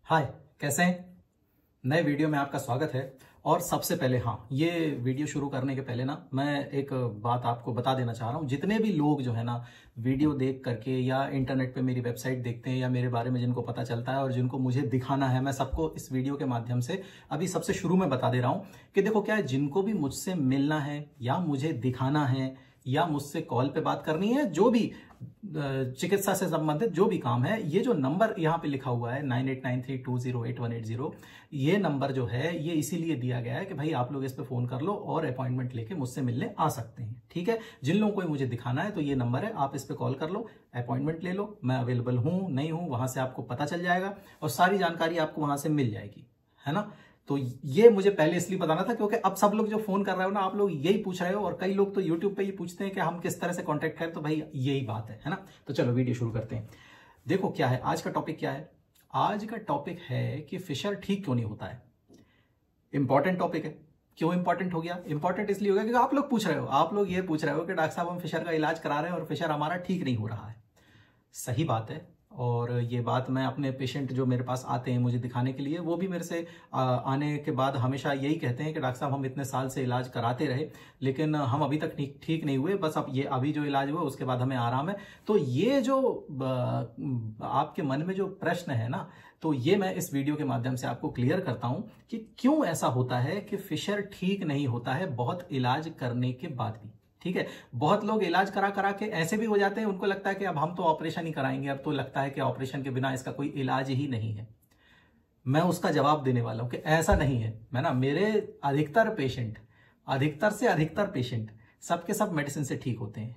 हाय, कैसे हैं? नए वीडियो में आपका स्वागत है। और सबसे पहले ये वीडियो शुरू करने के पहले मैं एक बात आपको बता देना चाह रहा हूँ। जितने भी लोग जो है वीडियो देख करके या इंटरनेट पे मेरी वेबसाइट देखते हैं या मेरे बारे में जिनको पता चलता है और जिनको मुझे दिखाना है, मैं सबको इस वीडियो के माध्यम से अभी सबसे शुरू में बता दे रहा हूँ कि देखो क्या है, जिनको भी मुझसे मिलना है या मुझे दिखाना है या मुझसे कॉल पे बात करनी है, जो भी चिकित्सा से संबंधित जो भी काम है, ये जो नंबर यहाँ पे लिखा हुआ है 9893208180, ये नंबर जो है ये इसीलिए दिया गया है कि भाई आप लोग इस पे फोन कर लो और अपॉइंटमेंट लेके मुझसे मिलने आ सकते हैं। ठीक है, जिन लोगों को मुझे दिखाना है तो ये नंबर है, आप इस पे कॉल कर लो, अपॉइंटमेंट ले लो, मैं अवेलेबल हूं नहीं हूं वहां से आपको पता चल जाएगा और सारी जानकारी आपको वहां से मिल जाएगी, है ना। तो ये मुझे पहले इसलिए बताना था क्योंकि अब सब लोग जो फोन कर रहे हो आप लोग यही पूछ रहे हो और कई लोग तो यूट्यूब पे ही पूछते हैं कि हम किस तरह से कांटेक्ट करें, तो भाई यही बात है ना। तो चलो वीडियो शुरू करते हैं। देखो क्या है आज का टॉपिक, क्या है आज का टॉपिक है कि फिशर ठीक क्यों नहीं होता है। इंपॉर्टेंट टॉपिक है। क्यों इंपॉर्टेंट हो गया? इंपॉर्टेंट इसलिए हो गया क्योंकि आप लोग पूछ रहे हो, आप लोग ये पूछ रहे हो कि डॉक्टर साहब हम फिशर का इलाज करा रहे हैं और फिशर हमारा ठीक नहीं हो रहा है। सही बात है, और ये बात मैं अपने पेशेंट जो मेरे पास आते हैं मुझे दिखाने के लिए, वो भी मेरे से आने के बाद हमेशा यही कहते हैं कि डॉक्टर साहब हम इतने साल से इलाज कराते रहे लेकिन हम अभी तक ठीक नहीं हुए, बस अब ये अभी जो इलाज हुआ उसके बाद हमें आराम है। तो ये जो आपके मन में जो प्रश्न है ना, तो ये मैं इस वीडियो के माध्यम से आपको क्लियर करता हूं कि क्यों ऐसा होता है कि फिशर ठीक नहीं होता है बहुत इलाज करने के बाद भी। ठीक है, बहुत लोग इलाज करा करा के ऐसे भी हो जाते हैं, उनको लगता है कि अब हम तो ऑपरेशन ही कराएंगे, अब तो लगता है कि ऑपरेशन के बिना इसका कोई इलाज ही नहीं है। मैं उसका जवाब देने वाला हूं कि ऐसा नहीं है। मेरे अधिकतर से अधिकतर पेशेंट सबके सब मेडिसिन से ठीक होते हैं,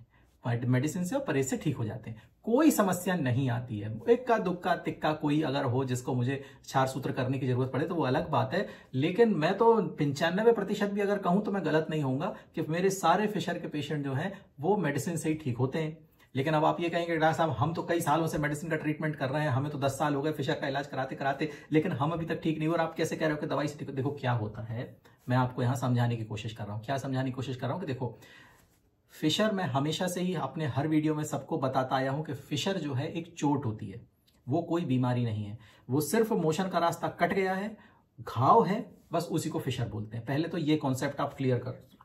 मेडिसिन से और परहेज से ठीक हो जाते हैं, कोई समस्या नहीं आती है। इक्का दुक्का तिक्का कोई अगर हो जिसको मुझे क्षार सूत्र करने की जरूरत पड़े तो वो अलग बात है, लेकिन मैं तो 95% भी अगर कहूं तो मैं गलत नहीं होऊंगा कि मेरे सारे फिशर के पेशेंट जो हैं वो मेडिसिन से ही ठीक होते हैं। लेकिन अब आप ये कहेंगे डॉक्टर साहब हम तो कई सालों से मेडिसिन का ट्रीटमेंट कर रहे हैं, हमें तो 10 साल हो गए फिशर का इलाज कराते कराते, लेकिन हम अभी तक ठीक नहीं हो और आप कैसे कह रहे हो कि दवाई से ठीक हो। देखो क्या होता है, मैं आपको यहां समझाने की कोशिश कर रहा हूं। क्या समझाने की कोशिश कर रहा हूं कि देखो, फिशर मैं हमेशा से ही अपने हर वीडियो में सबको बताता आया हूं कि फिशर जो है एक चोट होती है, वो कोई बीमारी नहीं है, वो सिर्फ मोशन का रास्ता कट गया है, घाव है, बस उसी को फिशर बोलते हैं। पहले तो ये कॉन्सेप्ट आप क्लियर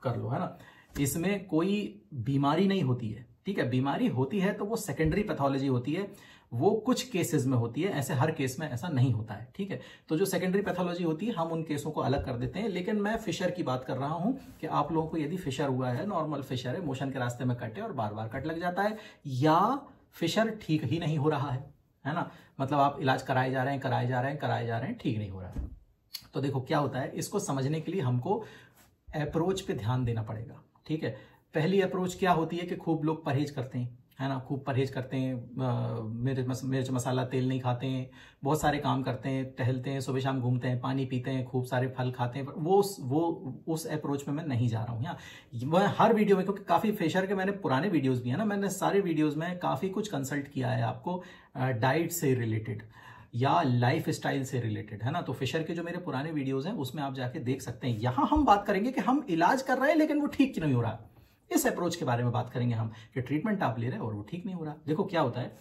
कर लो, है ना। इसमें कोई बीमारी नहीं होती है, ठीक है। बीमारी होती है तो वो सेकेंडरी पैथोलॉजी होती है, वो कुछ केसेस में होती है, ऐसे हर केस में ऐसा नहीं होता है, ठीक है। तो जो सेकेंडरी पैथोलॉजी होती है हम उन केसों को अलग कर देते हैं, लेकिन मैं फिशर की बात कर रहा हूं कि आप लोगों को यदि फिशर हुआ है, नॉर्मल फिशर है, मोशन के रास्ते में कटे और बार बार कट लग जाता है, या फिशर ठीक ही नहीं हो रहा है ना, मतलब आप इलाज कराए जा रहे हैं, ठीक नहीं हो रहा है। तो देखो क्या होता है, इसको समझने के लिए हमको अप्रोच पे ध्यान देना पड़ेगा, ठीक है। पहली अप्रोच क्या होती है कि खूब लोग परहेज करते हैं, है ना, खूब परहेज करते हैं, मिर्च मसाला तेल नहीं खाते हैं, बहुत सारे काम करते हैं, टहलते हैं, सुबह शाम घूमते हैं, पानी पीते हैं, खूब सारे फल खाते हैं। वो उस अप्रोच में मैं नहीं जा रहा हूँ। यहाँ मैं हर वीडियो में, क्योंकि काफी फिशर के मैंने पुराने वीडियोस भी है ना, मैंने सारे वीडियोस में काफी कुछ कंसल्ट किया है आपको डाइट से रिलेटेड या लाइफ स्टाइल से रिलेटेड, है ना। तो फिशर के जो मेरे पुराने वीडियोस हैं उसमें आप जाके देख सकते हैं। यहां हम बात करेंगे कि हम इलाज कर रहे हैं लेकिन वो ठीक क्यों नहीं हो रहा, इस अप्रोच के बारे में बात करेंगे हम कि ट्रीटमेंट आप ले रहे हैं और वो ठीक नहीं हो रहा। देखो क्या होता है,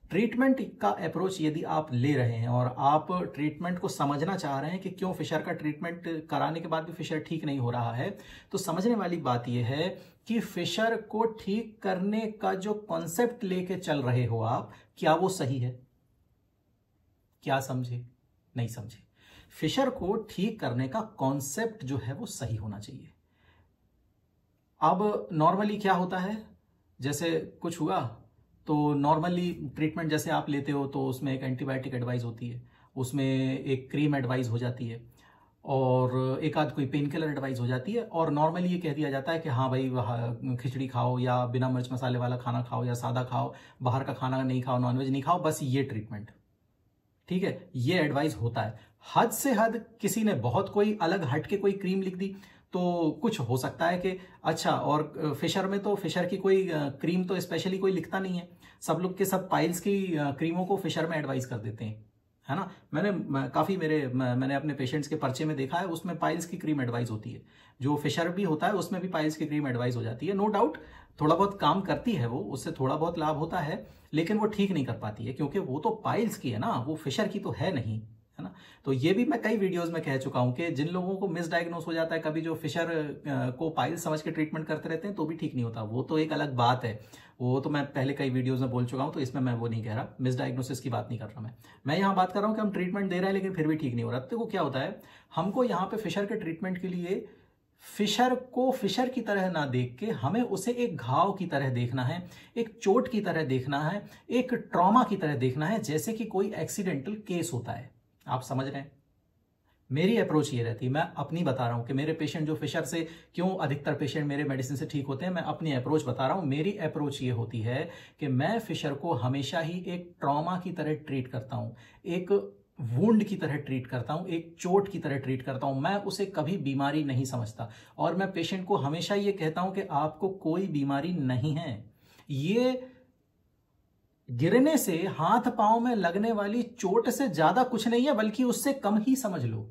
ट्रीटमेंट का अप्रोच यदि आप ले रहे हैं और आप ट्रीटमेंट को समझना चाह रहे हैं कि क्यों फिशर का ट्रीटमेंट कराने के बाद भी फिशर ठीक नहीं हो रहा है, तो समझने वाली बात यह है कि फिशर को ठीक करने का जो कॉन्सेप्ट लेके चल रहे हो आप, क्या वो सही है? क्या समझे? नहीं समझे। फिशर को ठीक करने का कॉन्सेप्ट जो है वो सही होना चाहिए। अब नॉर्मली क्या होता है, जैसे कुछ हुआ तो नॉर्मली ट्रीटमेंट जैसे आप लेते हो तो उसमें एक एंटीबायोटिक एडवाइस होती है, उसमें एक क्रीम एडवाइस हो जाती है और एक आध कोई पेन किलर एडवाइस हो जाती है, और नॉर्मली ये कह दिया जाता है कि हाँ भाई खिचड़ी खाओ या बिना मिर्च मसाले वाला खाना खाओ या सादा खाओ, बाहर का खाना नहीं खाओ, नॉनवेज नहीं खाओ, बस ये ट्रीटमेंट, ठीक है, ये एडवाइस होता है। हद से हद किसी ने बहुत कोई अलग हट के कोई क्रीम लिख दी तो कुछ हो सकता है कि अच्छा, और फिशर में तो फिशर की कोई क्रीम तो स्पेशली कोई लिखता नहीं है, सब लोग के सब पाइल्स की क्रीमों को फिशर में एडवाइस कर देते हैं, है ना। मैंने अपने पेशेंट्स के पर्चे में देखा है, उसमें पाइल्स की क्रीम एडवाइस होती है, जो फिशर भी होता है उसमें भी पाइल्स की क्रीम एडवाइस हो जाती है। नो डाउट थोड़ा बहुत काम करती है वो, उससे थोड़ा बहुत लाभ होता है, लेकिन वो ठीक नहीं कर पाती है क्योंकि वो तो पाइल्स की है ना, वो फिशर की तो है नहीं, है ना। तो ये भी मैं कई वीडियोस में कह चुका हूं कि जिन लोगों को मिसडायग्नोस हो जाता है, कभी जो फिशर को पाइल समझ के ट्रीटमेंट करते रहते हैं तो भी ठीक नहीं होता, वो तो एक अलग बात है, वो तो मैं पहले कई वीडियोस में बोल चुका हूं, तो इसमें मैं वो नहीं कह रहा, मिसडायग्नोसिस की बात नहीं कर रहा मैं यहाँ बात कर रहा हूँ कि हम ट्रीटमेंट दे रहे हैं लेकिन फिर भी ठीक नहीं हो रहा। तो क्या होता है, हमको यहाँ पे फिशर के ट्रीटमेंट के लिए फिशर को फिशर की तरह ना देख के हमें उसे एक घाव की तरह देखना है, एक चोट की तरह देखना है, एक ट्रॉमा की तरह देखना है, जैसे कि कोई एक्सीडेंटल केस होता है। आप समझ रहे हैं? मेरी अप्रोच ये रहती है, मैं अपनी बता रहा हूं कि मेरे पेशेंट जो फिशर से, क्यों अधिकतर पेशेंट मेरे मेडिसिन से ठीक होते हैं, मैं अपनी अप्रोच बता रहा हूं। मेरी अप्रोच ये होती है कि मैं फिशर को हमेशा ही एक ट्रॉमा की तरह ट्रीट करता हूं, एक वुंड की तरह ट्रीट करता हूं, एक चोट की तरह ट्रीट करता हूं। मैं उसे कभी बीमारी नहीं समझता और मैं पेशेंट को हमेशा ये कहता हूं कि आपको कोई बीमारी नहीं है, ये गिरने से हाथ पांव में लगने वाली चोट से ज्यादा कुछ नहीं है, बल्कि उससे कम ही समझ लो।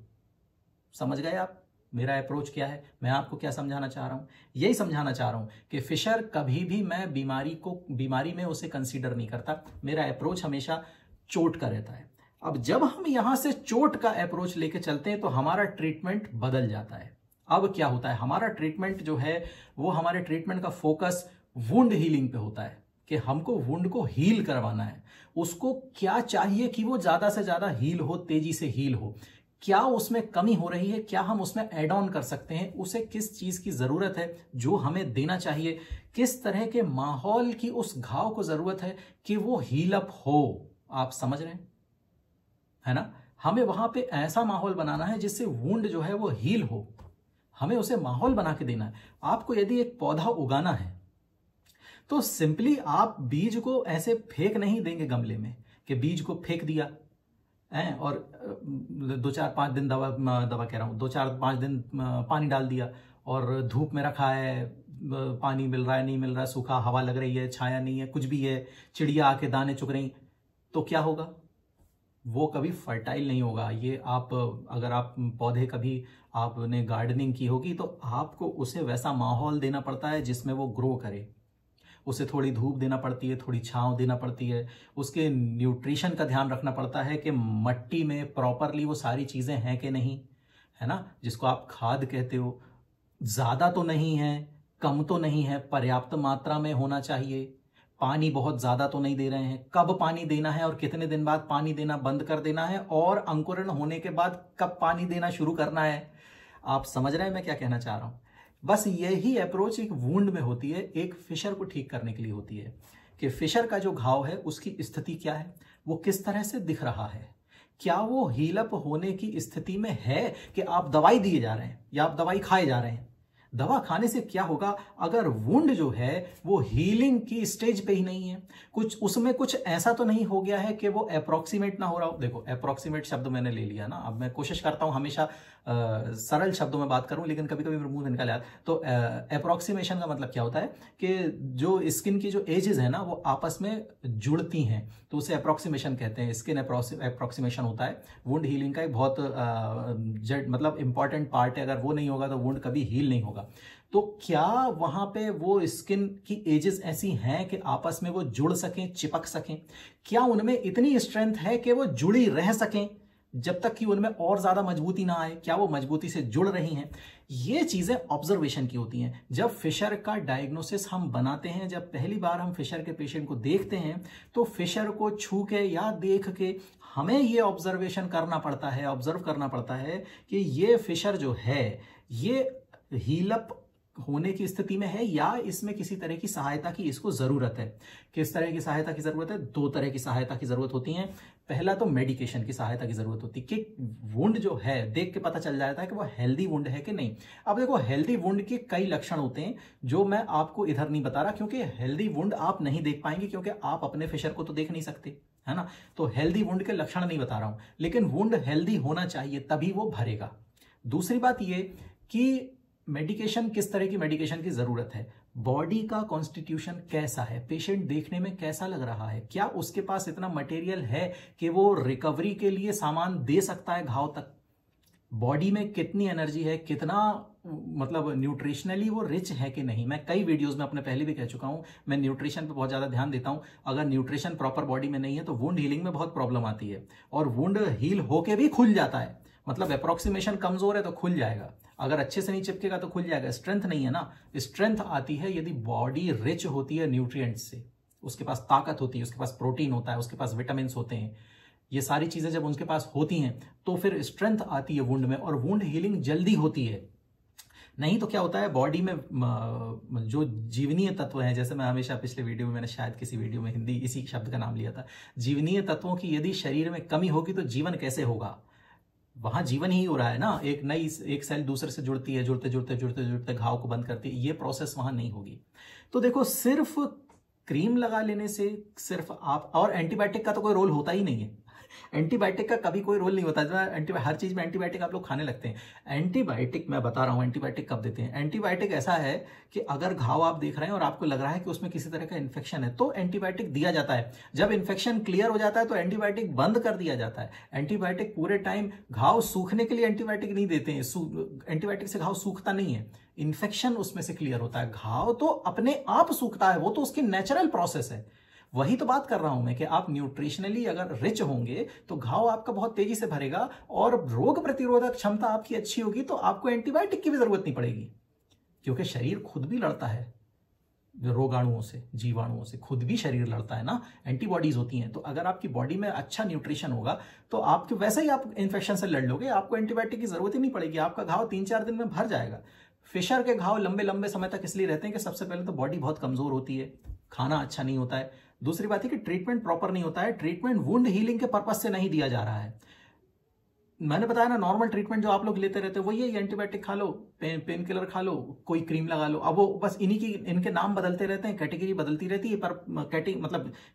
समझ गए आप मेरा अप्रोच क्या है? मैं आपको क्या समझाना चाह रहा हूं? यही समझाना चाह रहा हूं कि फिशर कभी भी मैं बीमारी में उसे कंसीडर नहीं करता, मेरा अप्रोच हमेशा चोट का रहता है। अब जब हम यहां से चोट का अप्रोच लेके चलते हैं तो हमारा ट्रीटमेंट बदल जाता है। अब क्या होता है, हमारा ट्रीटमेंट जो है वो, हमारे ट्रीटमेंट का फोकस वुंड हीलिंग पे होता है कि हमको वुंड को हील करवाना है। उसको क्या चाहिए कि वो ज्यादा से ज्यादा हील हो, तेजी से हील हो, क्या उसमें कमी हो रही है, क्या हम उसमें ऐड ऑन कर सकते हैं, उसे किस चीज की जरूरत है जो हमें देना चाहिए, किस तरह के माहौल की उस घाव को जरूरत है कि वो हील अप हो। आप समझ रहे हैं, है ना? हमें वहां पे ऐसा माहौल बनाना है जिससे वुंड जो है वो हील हो, हमें उसे माहौल बना के देना है। आपको यदि एक पौधा उगाना है तो सिंपली आप बीज को ऐसे फेंक नहीं देंगे गमले में कि बीज को फेंक दिया है और 2-4-5 दिन दवा कह रहा हूं, 2-4-5 दिन पानी डाल दिया और धूप में रखा है, पानी मिल रहा है नहीं मिल रहा है, सूखा, हवा लग रही है, छाया नहीं है, कुछ भी है, चिड़िया आके दाने चुग रही, तो क्या होगा? वो कभी फर्टाइल नहीं होगा। ये आप, अगर आप पौधे कभी आपने गार्डनिंग की होगी तो आपको उसे वैसा माहौल देना पड़ता है जिसमें वो ग्रो करे। उसे थोड़ी धूप देना पड़ती है, थोड़ी छांव देना पड़ती है, उसके न्यूट्रिशन का ध्यान रखना पड़ता है कि मट्टी में प्रॉपरली वो सारी चीजें हैं कि नहीं, है ना, जिसको आप खाद कहते हो। ज्यादा तो नहीं है, कम तो नहीं है, पर्याप्त मात्रा में होना चाहिए। पानी बहुत ज्यादा तो नहीं दे रहे हैं, कब पानी देना है और कितने दिन बाद पानी देना बंद कर देना है, और अंकुरण होने के बाद कब पानी देना शुरू करना है। आप समझ रहे हैं मैं क्या कहना चाह रहा हूं? बस यही अप्रोच एक वुंड में होती है, एक फिशर को ठीक करने के लिए होती है कि फिशर का जो घाव है उसकी स्थिति क्या है, वो किस तरह से दिख रहा है, क्या वो हीलअप होने की स्थिति में है कि आप दवाई दिए जा रहे हैं या आप दवाई खाए जा रहे हैं। दवा खाने से क्या होगा, अगर वुंड जो है वो हीलिंग की स्टेज पे ही नहीं है, कुछ उसमें कुछ ऐसा तो नहीं हो गया है कि वो अप्रोक्सीमेट ना हो रहा हो। देखो, अप्रोक्सीमेट शब्द मैंने ले लिया ना, अब मैं कोशिश करता हूं हमेशा सरल शब्दों में बात करूं, लेकिन कभी कभी मेरे मुंह से निकल आता। तो अप्रोक्सीमेशन का मतलब क्या होता है कि जो स्किन की जो एजेस है ना वो आपस में जुड़ती हैं, तो उसे अप्रोक्सीमेशन कहते हैं। स्किन अप्रोक्सीमेशन होता है वुंड हीलिंग का एक बहुत मतलब इंपॉर्टेंट पार्ट है। अगर वो नहीं होगा तो वुंड कभी हील नहीं होगा। तो क्या वहां पे वो स्किन की एजेस ऐसी हैं कि आपस में वो जुड़ सकें, चिपक सकें? क्या उनमें इतनी स्ट्रेंथ है कि वो जुड़ी रह सकें जब तक कि उनमें और ज्यादा मजबूती ना आए? क्या वो मजबूती से जुड़ रही हैं? ये चीजें ऑब्जर्वेशन की होती हैं। जब फिशर का डायग्नोसिस हम बनाते हैं, जब पहली बार हम फिशर के पेशेंट को देखते हैं, तो फिशर को छू के या देख के हमें ये ऑब्जर्वेशन करना पड़ता है, ऑब्जर्व करना पड़ता है कि ये फिशर जो है ये हीलअप होने की स्थिति में है या इसमें किसी तरह की सहायता की इसको जरूरत है। किस तरह की सहायता की जरूरत है? 2 तरह की सहायता की जरूरत होती है। पहला तो मेडिकेशन की सहायता की जरूरत होती है कि वुंड जो है देख के पता चल जाता है कि वो हेल्दी वुंड है कि नहीं। अब देखो, हेल्दी वुंड के कई लक्षण होते हैं जो मैं आपको इधर नहीं बता रहा, क्योंकि हेल्दी वुंड आप नहीं देख पाएंगे, क्योंकि आप अपने फिशर को तो देख नहीं सकते, है ना। तो हेल्दी वुंड के लक्षण नहीं बता रहा हूं, लेकिन वुंड हेल्दी होना चाहिए तभी वो भरेगा। दूसरी बात ये कि मेडिकेशन, किस तरह की मेडिकेशन की जरूरत है, बॉडी का कॉन्स्टिट्यूशन कैसा है, पेशेंट देखने में कैसा लग रहा है, क्या उसके पास इतना मटेरियल है कि वो रिकवरी के लिए सामान दे सकता है घाव तक, बॉडी में कितनी एनर्जी है, कितना मतलब न्यूट्रिशनली वो रिच है कि नहीं। मैं कई वीडियोस में अपने पहले भी कह चुका हूं, मैं न्यूट्रिशन पे बहुत ज़्यादा ध्यान देता हूं। अगर न्यूट्रिशन प्रॉपर बॉडी में नहीं है तो वुंड हीलिंग में बहुत प्रॉब्लम आती है, और वुंड हील होके भी खुल जाता है। मतलब अप्रोक्सीमेशन कमजोर है तो खुल जाएगा, अगर अच्छे से नहीं चिपकेगा तो खुल जाएगा। स्ट्रेंथ नहीं है ना, स्ट्रेंथ आती है यदि बॉडी रिच होती है न्यूट्रिएंट्स से, उसके पास ताकत होती है, उसके पास प्रोटीन होता है, उसके पास विटामिन होते हैं। ये सारी चीजें जब उनके पास होती हैं तो फिर स्ट्रेंथ आती है वुंड में, और वुंड हीलिंग जल्दी होती है। नहीं तो क्या होता है बॉडी में जो जीवनीय तत्व हैं, जैसे मैं हमेशा पिछले वीडियो में, मैंने शायद किसी वीडियो में हिंदी इसी शब्द का नाम लिया था, जीवनीय तत्वों की यदि शरीर में कमी होगी तो जीवन कैसे होगा। वहां जीवन ही हो रहा है ना, एक सेल दूसरे से जुड़ती है, जुड़ते जुड़ते जुड़ते जुड़ते घाव को बंद करती है, ये प्रोसेस वहां नहीं होगी। तो देखो सिर्फ क्रीम लगा लेने से सिर्फ आप, और एंटीबायोटिक का तो कोई रोल होता ही नहीं है, एंटीबायोटिक का कभी कोई रोल नहीं होता। हर चीज में एंटीबायोटिक आप लोग खाने लगते हैं। एंटीबायोटिक मैं बता रहा हूं एंटीबायोटिक कब देते हैं। एंटीबायोटिक ऐसा है कि अगर घाव आप देख रहे हैं और आपको लग रहा है कि उसमें किसी तरह का इन्फेक्शन है तो एंटीबायोटिक दिया जाता है। जब इन्फेक्शन क्लियर हो जाता है तो एंटीबायोटिक बंद कर दिया जाता है। एंटीबायोटिक पूरे टाइम घाव सूखने के लिए एंटीबायोटिक नहीं देते हैं, एंटीबायोटिक से घाव सूखता नहीं है, इन्फेक्शन उसमें से क्लियर होता है। घाव तो अपने आप सूखता है, वो तो उसकी नेचुरल प्रोसेस है। वही तो बात कर रहा हूं मैं कि आप न्यूट्रिशनली अगर रिच होंगे तो घाव आपका बहुत तेजी से भरेगा, और रोग प्रतिरोधक क्षमता आपकी अच्छी होगी तो आपको एंटीबायोटिक की भी जरूरत नहीं पड़ेगी, क्योंकि शरीर खुद भी लड़ता है रोगाणुओं से, जीवाणुओं से खुद भी शरीर लड़ता है ना, एंटीबॉडीज होती हैं। तो अगर आपकी बॉडी में अच्छा न्यूट्रिशन होगा तो आपके वैसे ही आप इन्फेक्शन से लड़ लोगे, आपको एंटीबायोटिक की जरूरत ही नहीं पड़ेगी, आपका घाव 3-4 दिन में भर जाएगा। फिशर के घाव लंबे लंबे समय तक इसलिए रहते हैं कि सबसे पहले तो बॉडी बहुत कमजोर होती है, खाना अच्छा नहीं होता है, दूसरी बात है कि ट्रीटमेंट प्रॉपर नहीं होता है। ट्रीटमेंट वुंड हीलिंग के पर्पज से नहीं दिया जा रहा है। मैंने बताया ना, नॉर्मल ट्रीटमेंट जो आप लोग लेते रहते हो वो ये एंटीबायोटिक खा लो, पेन किलर खा लो, कोई क्रीम लगा लो। अब वो बस इनके नाम बदलते रहते हैं, कैटेगरी बदलती रहती है, पर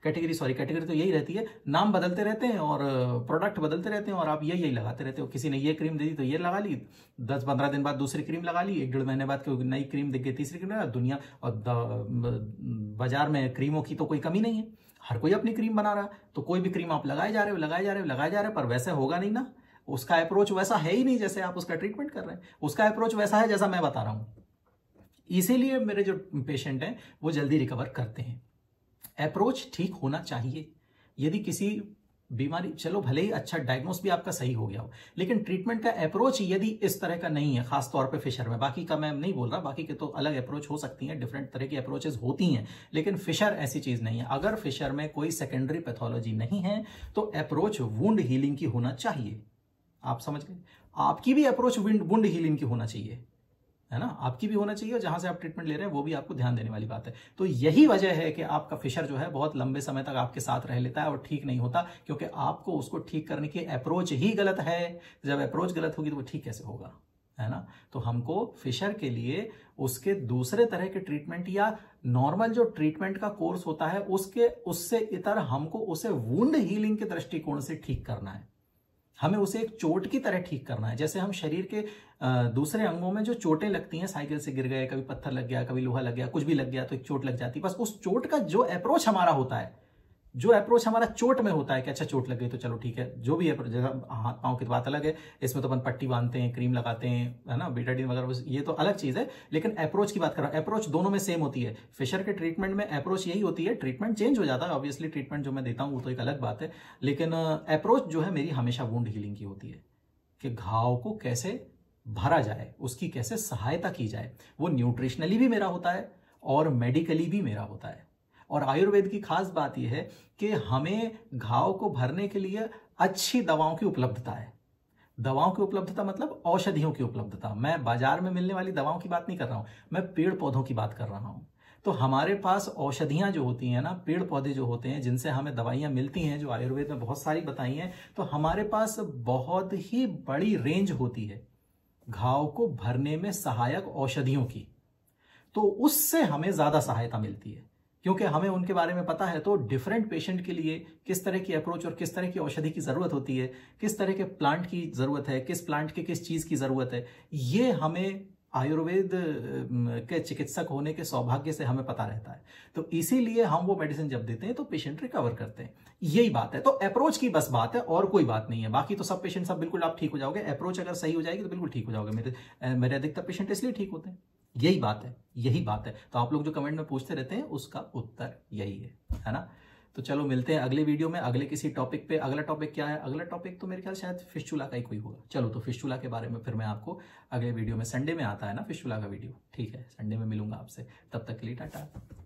कैटेगरी तो यही रहती है, नाम बदलते रहते हैं और प्रोडक्ट बदलते रहते हैं, और आप यही लगाते रहते हो। किसी ने ये क्रीम दे दी तो ये लगा ली, 10-15 दिन बाद दूसरी क्रीम लगा ली, 1-1.5 महीने बाद कोई नई क्रीम दिख गई, तीसरी क्रीम लगा। दुनिया और बाजार में क्रीमों की तो कोई कमी नहीं है, हर कोई अपनी क्रीम बना रहा, तो कोई भी क्रीम आप लगाए जा रहे हो, पर वैसे होगा नहीं ना, उसका अप्रोच वैसा है ही नहीं जैसे आप उसका ट्रीटमेंट कर रहे हैं, उसका अप्रोच वैसा है जैसा मैं बता रहा हूं। इसीलिए मेरे जो पेशेंट हैं वो जल्दी रिकवर करते हैं। अप्रोच ठीक होना चाहिए। यदि किसी बीमारी, चलो भले ही अच्छा डायग्नोस भी आपका सही हो गया हो, लेकिन ट्रीटमेंट का अप्रोच यदि इस तरह का नहीं है, खासतौर पे फिशर में, बाकी का मैं नहीं बोल रहा, बाकी के तो अलग अप्रोच हो सकती हैं, डिफरेंट तरह की अप्रोचेस होती हैं, लेकिन फिशर ऐसी चीज नहीं है। अगर फिशर में कोई सेकेंडरी पैथोलॉजी नहीं है तो अप्रोच वुंड हीलिंग की होना चाहिए। आप समझ गए, आपकी भी अप्रोच वुंड हीलिंग की होना चाहिए, है ना, आपकी भी होना चाहिए, और जहां से आप ट्रीटमेंट ले रहे हैं वो भी आपको ध्यान देने वाली बात है। तो यही वजह है कि आपका फिशर जो है बहुत लंबे समय तक आपके साथ रह लेता है और ठीक नहीं होता, क्योंकि आपको उसको ठीक करने की अप्रोच ही गलत है। जब अप्रोच गलत होगी तो वो ठीक कैसे होगा, है ना। तो हमको फिशर के लिए उसके दूसरे तरह के ट्रीटमेंट या नॉर्मल जो ट्रीटमेंट का कोर्स होता है उससे इतर हमको उसे वुंड हीलिंग के दृष्टिकोण से ठीक करना है। हमें उसे एक चोट की तरह ठीक करना है। जैसे हम शरीर के दूसरे अंगों में जो चोटें लगती हैं, साइकिल से गिर गए, कभी पत्थर लग गया, कभी लोहा लग गया, कुछ भी लग गया तो एक चोट लग जाती है, बस उस चोट का जो अप्रोच हमारा होता है, जो अप्रोच हमारा चोट में होता है कि अच्छा चोट लग गई तो चलो ठीक है, जो भी अप्रोच, हाथ पांव की बात अलग है, इसमें तो अपन पट्टी बांधते हैं, क्रीम लगाते हैं, है ना, बीटाडीन वगैरह, ये तो अलग चीज है, लेकिन अप्रोच की बात कर रहा हूं। अप्रोच दोनों में सेम होती है। फिशर के ट्रीटमेंट में अप्रोच यही होती है, ट्रीटमेंट चेंज हो जाता है ऑब्वियसली, ट्रीटमेंट जो मैं देता हूं वो तो एक अलग बात है, लेकिन अप्रोच जो है मेरी हमेशा वुंड हीलिंग की होती है, कि घाव को कैसे भरा जाए, उसकी कैसे सहायता की जाए। वो न्यूट्रिशनली भी मेरा होता है और मेडिकली भी मेरा होता है। और आयुर्वेद की खास बात यह है कि हमें घाव को भरने के लिए अच्छी दवाओं की उपलब्धता है। दवाओं की उपलब्धता मतलब औषधियों की उपलब्धता। मैं बाजार में मिलने वाली दवाओं की बात नहीं कर रहा हूं, मैं पेड़ पौधों की बात कर रहा हूं। तो हमारे पास औषधियां जो होती हैं ना, पेड़ पौधे जो होते हैं जिनसे हमें दवाइयां मिलती हैं, जो आयुर्वेद में बहुत सारी बताई हैं, तो हमारे पास बहुत ही बड़ी रेंज होती है घाव को भरने में सहायक औषधियों की। तो उससे हमें ज्यादा सहायता मिलती है, क्योंकि हमें उनके बारे में पता है। तो डिफरेंट पेशेंट के लिए किस तरह की अप्रोच और किस तरह की औषधि की जरूरत होती है, किस तरह के प्लांट की जरूरत है, किस प्लांट के किस चीज की जरूरत है, ये हमें आयुर्वेद के चिकित्सक होने के सौभाग्य से हमें पता रहता है। तो इसीलिए हम वो मेडिसिन जब देते हैं तो पेशेंट रिकवर करते हैं। यही बात है। तो अप्रोच की बस बात है और कोई बात नहीं है। बाकी तो सब पेशेंट सब बिल्कुल आप ठीक हो जाओगे। अप्रोच अगर सही हो जाएगी तो बिल्कुल ठीक हो जाओगे। मेरे अधिकतर पेशेंट इसलिए ठीक होते हैं। यही बात है, यही बात है। तो आप लोग जो कमेंट में पूछते रहते हैं उसका उत्तर यही है ना। तो चलो मिलते हैं अगले वीडियो में, अगले किसी टॉपिक पे। अगला टॉपिक क्या है? अगला टॉपिक तो मेरे ख्याल शायद फिस्टुला का ही कोई होगा। चलो तो फिस्टुला के बारे में फिर मैं आपको अगले वीडियो में, संडे में आता है ना फिस्टुला का वीडियो, ठीक है, संडे में मिलूंगा आपसे। तब तक के लिए टाटा।